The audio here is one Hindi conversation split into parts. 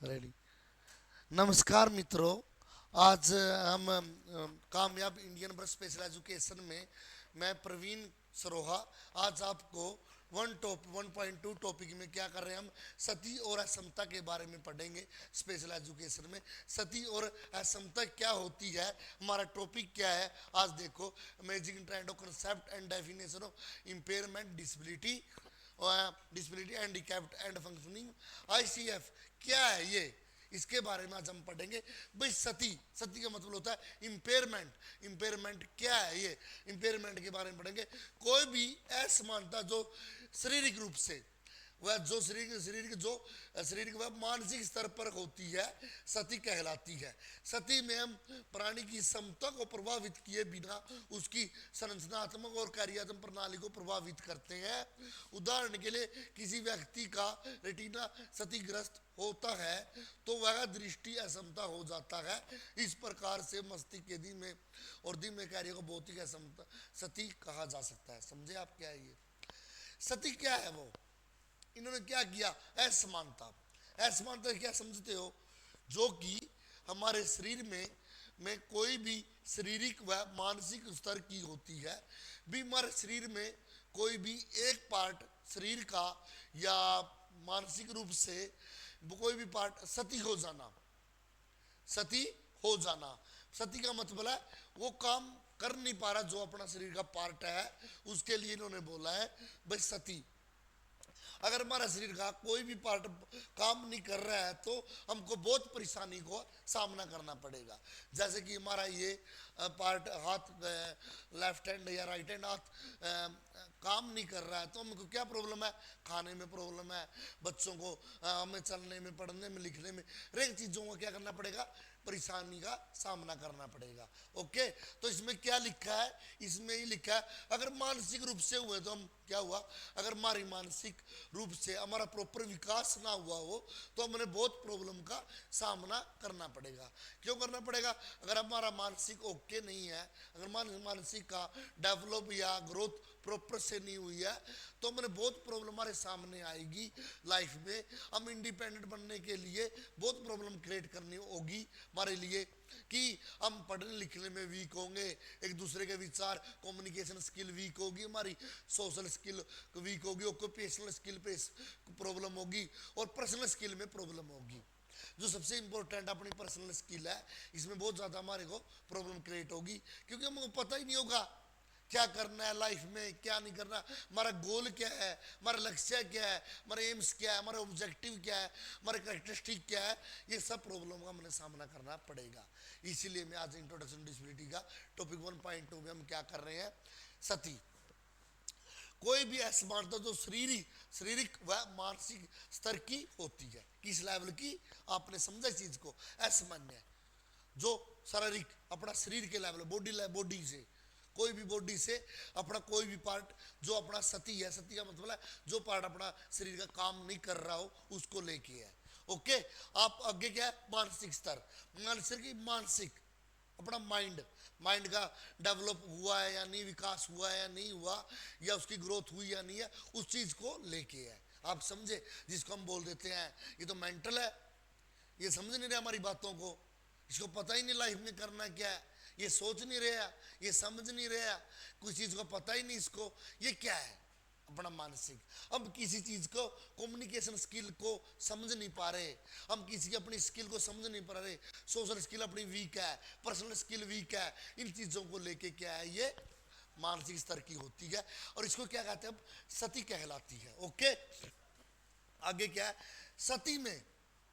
रेडी। नमस्कार मित्रों। आज हम कामयाब इंडियन ब्रश स्पेशल एजुकेशन में मैं प्रवीण सरोहा आज आपको 1.2 टॉपिक में क्या कर रहे हैं, हम सती और असमता के बारे में पढ़ेंगे। स्पेशल एजुकेशन में सती और असमता क्या होती है, हमारा टॉपिक क्या है। आज देखो, amazing trend of concept and definition of impairment disability, disability handicapped and functioning, ICF क्या है ये, इसके बारे में आज हम पढ़ेंगे। भाई सती, सती का मतलब होता है इम्पेयरमेंट। इम्पेयरमेंट क्या है ये, इम्पेयरमेंट के बारे में पढ़ेंगे। कोई भी असमानता जो शारीरिक रूप से, वह जो शरीर वह मानसिक स्तर पर होती है, सती कहलाती है। सती में हम प्राणी की समता को प्रभावित किए बिना उसकी संरचनात्मक और कार्यात्मक प्रणाली को प्रभावित करते हैं। उदाहरण के लिए, किसी व्यक्ति का रेटिना क्षतिग्रस्त होता है तो वह दृष्टि असमता हो जाता है। इस प्रकार से मस्तिष्क के धीमे और धीमे कार्य को भौतिक असमता सती कहा जा सकता है। समझे आप क्या है ये सती क्या है? वो इन्होंने क्या किया, असमानता। असमानता क्या समझते हो? जो कि हमारे शरीर में कोई भी शारीरिक व मानसिक स्तर की होती है। भी हमारे शरीर में कोई भी एक पार्ट शरीर का या मानसिक रूप से कोई भी पार्ट सती हो जाना, सती हो जाना। सती का मतलब है वो काम कर नहीं पा रहा, जो अपना शरीर का पार्ट है, उसके लिए इन्होंने बोला है भाई सती। अगर हमारा शरीर का कोई भी पार्ट काम नहीं कर रहा है तो हमको बहुत परेशानी को सामना करना पड़ेगा। जैसे कि हमारा ये पार्ट, हाथ, लेफ्ट हैंड या राइट हैंड हाथ काम नहीं कर रहा है तो हमको क्या प्रॉब्लम है? खाने में प्रॉब्लम है, बच्चों को हमें चलने में, पढ़ने में, लिखने में, हर एक चीज़ों को क्या करना पड़ेगा, परेशानी का सामना करना पड़ेगा। ओके, तो इसमें क्या लिखा है? इसमें ही लिखा है अगर मानसिक रूप से हुए तो हम क्या हुआ, अगर हमारी मानसिक रूप से हमारा प्रॉपर विकास ना हुआ हो तो हमने बहुत प्रॉब्लम का सामना करना पड़ेगा। क्यों करना पड़ेगा? अगर हमारा मानसिक ओके नहीं है, अगर मानसिक का डेवलप या ग्रोथ प्रॉपर से नहीं हुई है तो हमने बहुत प्रॉब्लम हमारे सामने आएगी लाइफ में। हम इंडिपेंडेंट बनने के लिए बहुत प्रॉब्लम क्रिएट करनी होगी हमारे लिए, कि हम पढ़ने लिखने में वीक होंगे, एक दूसरे के विचार, कम्युनिकेशन स्किल वीक होगी, हमारी सोशल स्किल वीक होगी, ऑक्यूपेशनल स्किल पे प्रॉब्लम होगी और पर्सनल स्किल में प्रॉब्लम होगी। जो सबसे इंपॉर्टेंट अपनी पर्सनल स्किल है, इसमें बहुत ज़्यादा हमारे को प्रॉब्लम क्रिएट होगी, क्योंकि हमको पता ही नहीं होगा क्या करना है लाइफ में, क्या नहीं करना, हमारा गोल क्या है, हमारा लक्ष्य क्या है, हमारा एम्स क्या है, हमारा ऑब्जेक्टिव क्या है, हमारे कैरेक्टरिस्टिक क्या है। ये सब प्रॉब्लम का हमें सामना करना पड़ेगा। इसीलिए मैं आज इंट्रोडक्शन डिसेबिलिटी का टॉपिक 1.2 में हम क्या कर रहे हैं, सती। कोई भी असमानता जो शारीरिक व मानसिक स्तर की होती है, किस लेवल की, आपने समझा चीज को, असामान्य, जो शारीरिक अपना शरीर के लेवल, बॉडी से, कोई भी बॉडी से अपना कोई भी पार्ट जो अपना सती है, सती का मतलब है जो पार्ट अपना शरीर का काम नहीं कर रहा हो उसको लेके है। ओके, आप आगे क्या है, मानसिक स्तर, मानसिक अपना माइंड, माइंड का डेवलप हुआ है या नहीं, विकास हुआ है या नहीं हुआ, या उसकी ग्रोथ हुई या नहीं है, उस चीज को लेके है। आप समझे, जिसको हम बोल देते हैं ये तो मेंटल है, ये समझ नहीं रहे हमारी बातों को, इसको पता ही नहीं लाइफ में करना क्या है, ये सोच नहीं रहा, ये समझ नहीं रहा, कुछ चीज को पता ही नहीं इसको, ये क्या है, अपना मानसिक। हम किसी चीज को, कम्युनिकेशन स्किल को समझ नहीं पा रहे, हम किसी की अपनी स्किल को समझ नहीं पा रहे, सोशल स्किल अपनी वीक है, पर्सनल स्किल वीक है, इन चीजों को लेके क्या है, ये मानसिक स्तर की होती है और इसको क्या कहते हैं, सती कहलाती है। ओके, आगे क्या है, सती में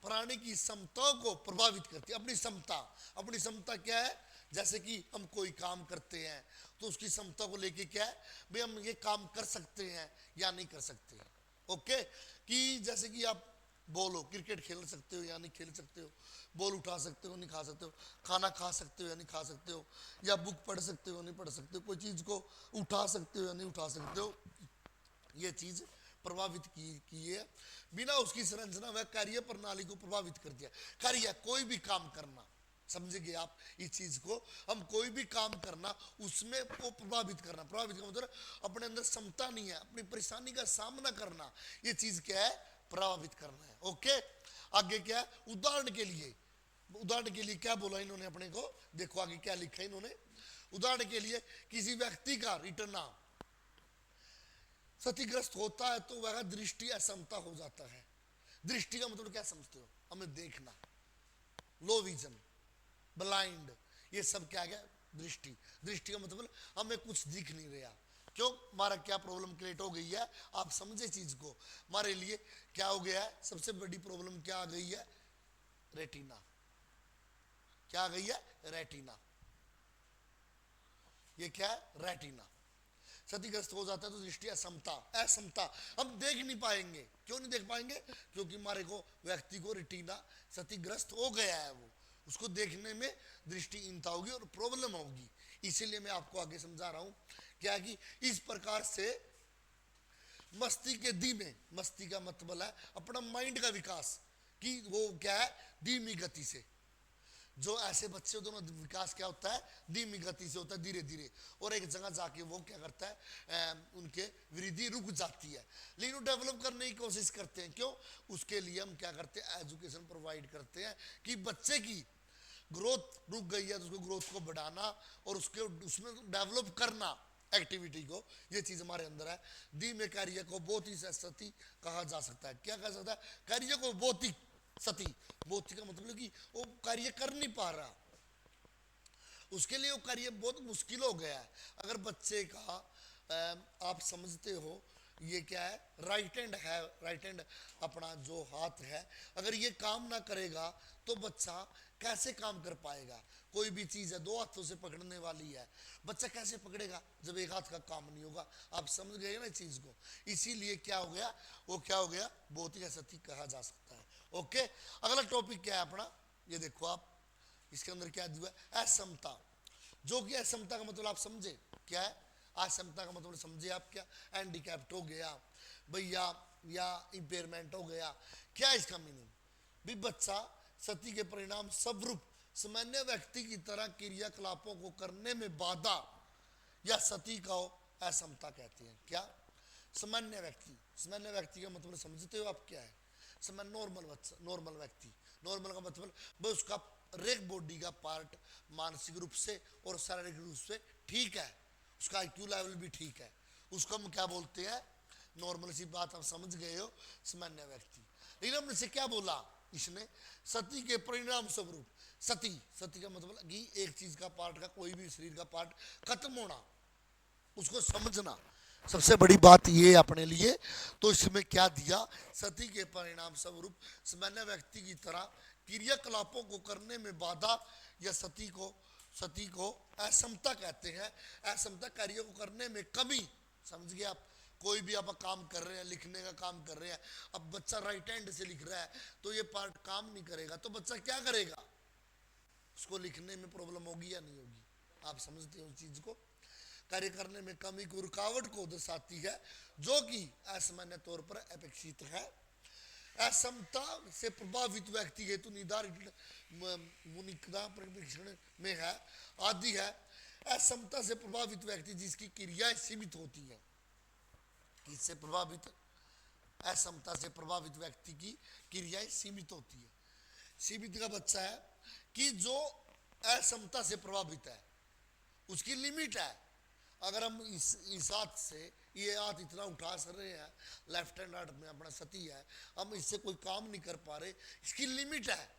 प्राणी की क्षमता को प्रभावित करती है, अपनी क्षमता। अपनी क्षमता क्या है? जैसे कि हम कोई काम करते हैं तो उसकी क्षमता को लेके क्या है भाई, हम ये काम कर सकते हैं या नहीं कर सकते हैं। ओके, कि जैसे कि आप बोलो क्रिकेट खेल सकते हो या नहीं खेल सकते हो, बॉल उठा सकते हो नहीं खा सकते हो, खाना खा सकते हो या नहीं खा सकते हो, या बुक पढ़ सकते हो नहीं पढ़ सकते हो, कोई चीज़ को उठा सकते हो या नहीं उठा सकते हो, ये चीज़ प्रभावित की है। बिना उसकी संरचना व कार्य प्रणाली को प्रभावित कर दिया। कार्य कोई भी काम करना, समझेंगे आप इस चीज को, हम कोई भी काम करना उसमें वो प्रभावित करना, प्रभावित का मतलब अपने अंदर क्षमता नहीं है, अपनी परेशानी का सामना करना, ये चीज क्या है, प्रभावित करना है। ओके, आगे क्या है, उदाहरण के लिए क्या बोला इन्होंने अपने को, देखो आगे क्या लिखा है इन्होंने। उदाहरण के लिए किसी व्यक्ति का रिटर्न क्षतिग्रस्त होता है तो वह दृष्टि असमता हो जाता है। दृष्टि का मतलब क्या समझते हो, हमें देखना, लो विजन, ब्लाइंड, ये सब क्या गया, दृष्टि। दृष्टि का मतलब हमें कुछ दिख नहीं रहा। क्यों, हमारा क्या प्रॉब्लम क्रिएट हो गई है, आप समझे चीज को। हमारे लिए क्या हो गया है, सबसे बड़ी प्रॉब्लम क्या आ गई है, रेटिना। क्या आ गई है, रेटिना। ये क्या है, रेटिना। क्षतिग्रस्त हो जाता है तो दृष्टि असमता, असमता, हम देख नहीं पाएंगे। क्यों नहीं देख पाएंगे, क्योंकि हमारे को व्यक्ति को रेटिना क्षतिग्रस्त हो गया है, वो उसको देखने में दृष्टिहीनता होगी और प्रॉब्लम होगी। इसीलिए मैं आपको आगे समझा रहा हूं क्या कि इस प्रकार से मस्ती के धीमे, मस्ती का मतलब है अपना माइंड का विकास, कि वो क्या है, धीमी गति से। जो ऐसे बच्चे दोनों विकास क्या होता है, धीमी गति से होता है, धीरे धीरे, और एक जगह जाके वो क्या करता है, उनके वृद्धि रुक जाती है। लेकिन वो डेवलप करने की कोशिश करते हैं। क्यों, उसके लिए हम क्या करते हैं, एजुकेशन प्रोवाइड करते हैं कि बच्चे की ग्रोथ रुक गई है तो उसको ग्रोथ को बढ़ाना और उसके उसमें डेवलप करना एक्टिविटी को, ये चीज हमारे अंदर है। धीमे कार्य को बहुत ही सती कहा जा सकता है। क्या कहा सकता है, कार्य को भौतिक सती। भौतिक का मतलब कि वो कार्य कर नहीं पा रहा, उसके लिए वो कार्य बहुत मुश्किल हो गया है। अगर बच्चे का आप समझते हो, ये क्या है, राइट हैंड है, राइट हैंड अपना जो हाथ है, अगर ये काम ना करेगा तो बच्चा कैसे काम कर पाएगा। कोई भी चीज है दो हाथों से पकड़ने वाली है, बच्चा कैसे पकड़ेगा जब एक हाथ का काम नहीं होगा। आप समझ गए ना चीज को। इसीलिए क्या हो गया, वो क्या हो गया, भौतिक असती कहा जा सकता है। ओके, अगला टॉपिक क्या है अपना, ये देखो आप, इसके अंदर क्या दिया है, असमता। जो कि असमता का मतलब आप समझे क्या है, असमता का मतलब समझे आप, क्या हैंडीकैप्ट हो गया भैया, या इंपेयरमेंट हो गया। क्या इसका मीनिंग, भी बच्चा सती के परिणाम स्वरूप सामान्य व्यक्ति की तरह क्रियाकलापों को करने में बाधा या सती को असमता कहते हैं। क्या, सामान्य व्यक्ति, सामान्य व्यक्ति का मतलब समझते हो आप क्या है, सामान्य नॉर्मल बच्चा, नॉर्मल व्यक्ति। नॉर्मल का मतलब भाई उसका रेक बॉडी का पार्ट मानसिक रूप से और शारीरिक रूप से ठीक है, उसका आईक्यू लेवल भी ठीक है, उसको हम क्या बोलते हैं, नॉर्मल सी बात आप समझ गए हो, सामान्य व्यक्ति। लेकिन हमने से क्या बोला, इसने सती के परिणाम स्वरूप, सती, सती का मतलब कि एक चीज का पार्ट का, कोई भी शरीर का पार्ट खत्म होना, उसको समझना सबसे बड़ी बात ये अपने लिए। तो इसमें क्या दिया, सती के परिणाम स्वरूप सामान्य व्यक्ति की तरह क्रियाकलापों को करने में बाधा या सती को असमता कहते हैं। असमता कार्यों को करने में कमी, समझ गए आप। कोई भी आप काम कर रहे हैं, लिखने का काम कर रहे हैं, अब बच्चा राइट हैंड से लिख रहा है तो ये पार्ट काम नहीं करेगा, तो बच्चा क्या करेगा, उसको लिखने में प्रॉब्लम होगी या नहीं होगी। आप समझते हो चीज को, कार्य करने में कमी को, रुकावट को दर्शाती है, जो कि असामान्य तौर पर अपेक्षित है। असमता से प्रभावित व्यक्ति हेतु निर्धारित मुनिकता प्रशिक्षण में है आदि है। असमता से प्रभावित व्यक्ति जिसकी क्रियाएं सीमित होती है, किससे प्रभावित, असमता से प्रभावित व्यक्ति की क्रियाएं सीमित होती है। सीमित का बच्चा है कि जो असमता से प्रभावित है, उसकी लिमिट है। अगर हम इस हाथ से ये हाथ इतना उठा सक रहे हैं, लेफ्ट हैंड हाथ में अपना सती है, हम इससे कोई काम नहीं कर पा रहे, इसकी लिमिट है,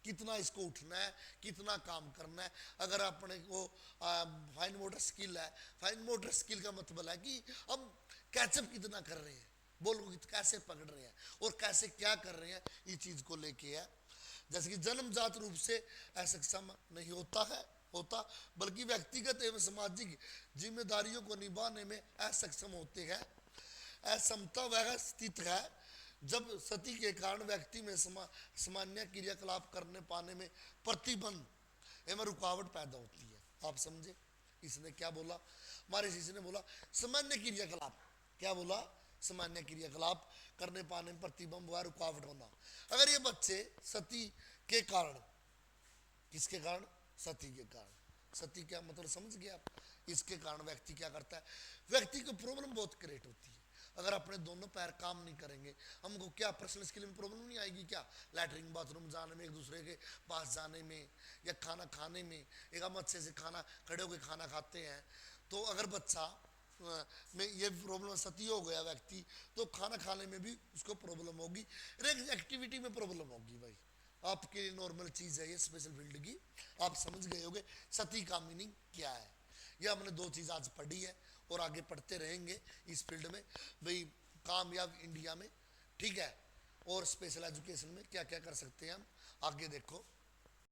कितना इसको उठना है, कितना काम करना है। अगर अपने को फाइन मोटर स्किल है, फाइन मोटर स्किल का मतलब है कि हम कैचअप कितना कर रहे हैं, बॉल को कैसे पकड़ रहे हैं और कैसे क्या कर रहे हैं, इस चीज को लेके है। जैसे कि जन्मजात रूप से असक्षम नहीं होता, बल्कि व्यक्तिगत एवं सामाजिक जिम्मेदारियों को निभाने में असक्षम होते हैं। असमता वह स्थिति है जब सती के कारण व्यक्ति में सामान्य क्रियाकलाप करने पाने में प्रतिबंध एवं रुकावट पैदा होती है। आप समझे, इसने क्या बोला, हमारे शिष्य ने बोला सामान्य क्रियाकलाप, क्या बोला, सामान्य क्रियाकलाप करने पाने में प्रतिबंध व रुकावट होना। अगर ये बच्चे सती के कारण, किसके कारण, सती के कारण, सती क्या मतलब समझ गया आप, इसके कारण व्यक्ति क्या करता है, व्यक्ति को प्रॉब्लम बहुत क्रिएट होती है। अगर अपने दोनों पैर काम नहीं करेंगे, हमको क्या पर्सनल स्किल में प्रॉब्लम नहीं आएगी क्या? लैटरिन बाथरूम जाने में, एक दूसरे के पास जाने में, या खाना खाने में। एक हम अच्छे से खाना खड़े होकर खाना खाते हैं, तो अगर बच्चा में ये प्रॉब्लम सती हो गया व्यक्ति, तो खाना खाने में भी उसको प्रॉब्लम होगी, एक्टिविटी में प्रॉब्लम होगी। भाई आपके लिए नॉर्मल चीज़ है ये स्पेशल फील्ड की, आप समझ गए होगे सती का मीनिंग क्या है। ये हमने दो चीज़ आज पढ़ी है और आगे पढ़ते रहेंगे इस फील्ड में। भाई कामयाब इंडिया में, ठीक है, और स्पेशल एजुकेशन में क्या क्या कर सकते हैं हम, आगे देखो।